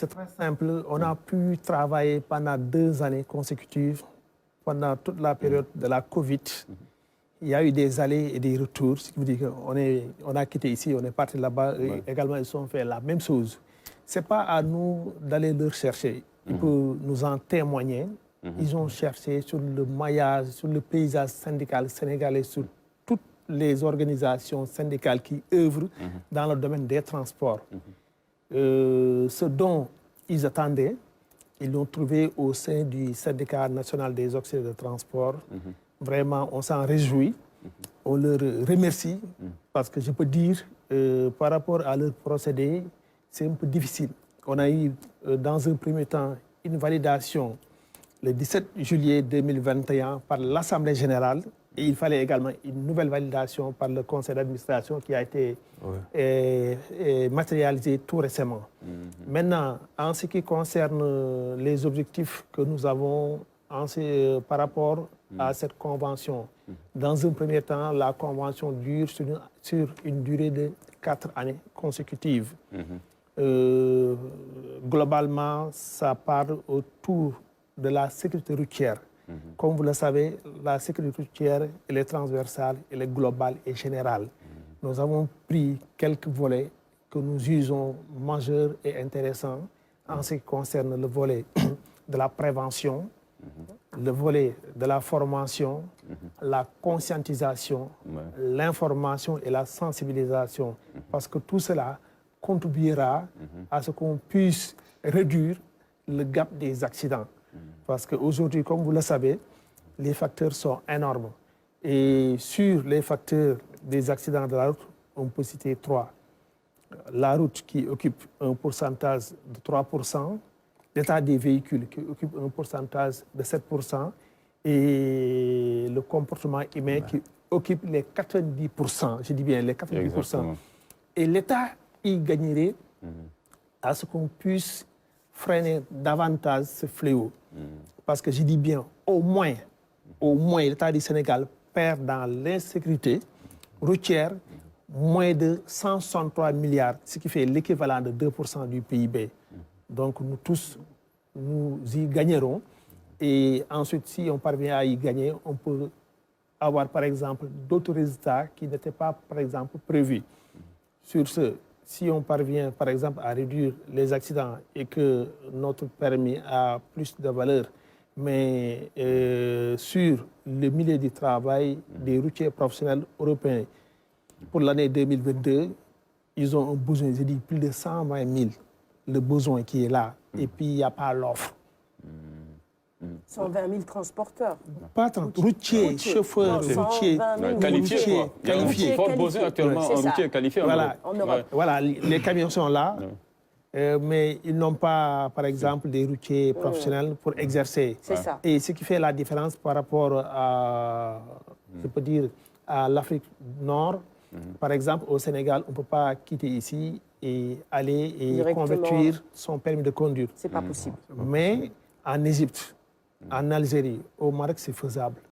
C'est très simple. On a pu travailler pendant 2 années consécutives, pendant toute la période de la Covid. Il y a eu des allers et des retours, ce qui veut dire qu'on a quitté ici, on est parti là-bas, et également ils ont fait la même chose. Ce n'est pas à nous d'aller leur chercher. Ils peuvent nous en témoigner. Ils ont cherché sur le maillage, sur le paysage syndical sénégalais, sur toutes les organisations syndicales qui œuvrent dans le domaine des transports. Ce dont ils attendaient, ils l'ont trouvé au sein du syndicat national des auxiliaires de transport. Vraiment, on s'en réjouit. On leur remercie parce que je peux dire, par rapport à leur procédé, c'est un peu difficile. On a eu, dans un premier temps, une validation le 17 juillet 2021 par l'Assemblée générale. Et il fallait également une nouvelle validation par le conseil d'administration qui a été matérialisée tout récemment. Maintenant, en ce qui concerne les objectifs que nous avons par rapport à cette convention, dans un premier temps, la convention dure sur une durée de 4 années consécutives. Globalement, ça parle autour de la sécurité routière. Comme vous le savez, la sécurité routière, elle est transversale, elle est globale et générale. Nous avons pris quelques volets que nous jugeons majeurs et intéressants en ce qui concerne le volet de la prévention, le volet de la formation, la conscientisation, l'information et la sensibilisation. Parce que tout cela contribuera à ce qu'on puisse réduire le gap des accidents. Parce qu'aujourd'hui, comme vous le savez, les facteurs sont énormes. Et sur les facteurs des accidents de la route, on peut citer 3. La route qui occupe un pourcentage de 3%, l'état des véhicules qui occupe un pourcentage de 7%, et le comportement humain qui occupe les 90%, je dis bien les 90%. Exactement. Et l'État y gagnerait à ce qu'on puisse freiner davantage ce fléau. Parce que je dis bien, au moins, l'État du Sénégal perd dans l'insécurité routière moins de 163 milliards, ce qui fait l'équivalent de 2% du PIB. Donc nous tous, nous y gagnerons. Et ensuite, si on parvient à y gagner, on peut avoir, par exemple, d'autres résultats qui n'étaient pas, par exemple, prévus. Sur ce, si on parvient, par exemple, à réduire les accidents et que notre permis a plus de valeur, mais sur le milieu du travail des routiers professionnels européens, pour l'année 2022, ils ont un besoin, je dis, plus de 120 000, le besoin qui est là, et puis il n'y a pas l'offre. 120 000 transporteurs. Pas routiers, chauffeurs, routiers. Qualifiés. Il y a un fort besoin actuellement en routier qualifié. Voilà, les camions sont là, mais ils n'ont pas, par exemple, des routiers professionnels pour exercer. C'est ça. Et ce qui fait la différence par rapport à, je peux dire, à l'Afrique Nord. Par exemple, au Sénégal, on ne peut pas quitter ici et aller et convertir son permis de conduire. C'est pas possible. Mais en Égypte, en Algérie, au Maroc, c'est faisable.